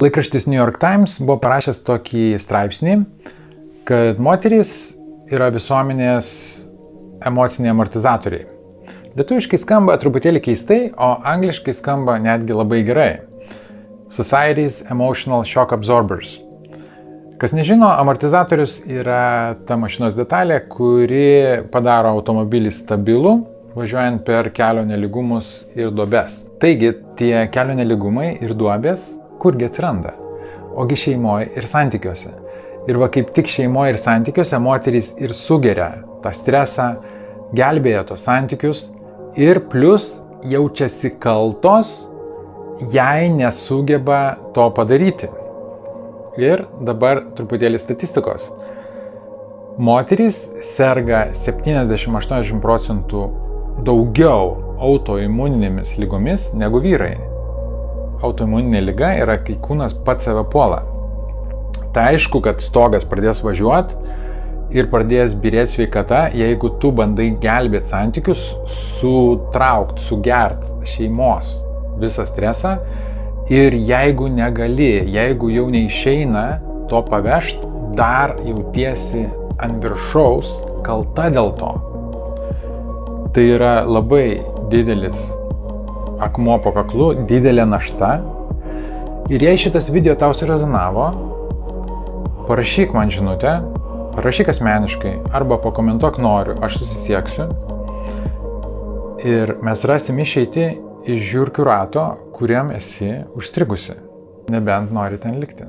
Laikraštis New York Times buvo parašęs tokį straipsnį, kad moterys yra visuomenės emociniai amortizatoriai. Lietuviškai skamba truputėlį keistai, o angliškai skamba netgi labai gerai. Society's Emotional Shock Absorbers. Kas nežino, amortizatorius yra ta mašinos detalė, kuri padaro automobilį stabilų, važiuojant per kelio nelygumus ir duobes. Taigi, tie kelio nelygumai ir duobės kurgi atsiranda? Ogi šeimoje ir santykiuose. Ir va kaip tik šeimoje ir santykiuose moterys ir sugeria tą stresą, gelbėja tos santykius ir plus jaučiasi kaltos, jei nesugeba to padaryti. Ir dabar truputėlį statistikos. Moterys serga 70-80% daugiau autoimuninėmis lygomis negu vyrai. Autoimuninė liga yra, kai kūnas pats save puola. Tai aišku, kad stogas pradės važiuoti ir pradės byrėti sveikata, jeigu tu bandai gelbėti santykius, sutraukt, sugert šeimos visą stresą ir jeigu negali, jeigu jau neišeina to pavežt, dar jautiesi ant viršaus kalta dėl to. Tai yra labai didelis akmuo po kaklu, didelė našta. Ir jei šitas video tau surezonavo, parašyk man žinutę, parašyk asmeniškai arba pakomentuok noriu, aš susisieksiu. Ir mes rasim išeitį iš žiurkių rato, kuriam esi užstrigusi, nebent nori ten likti.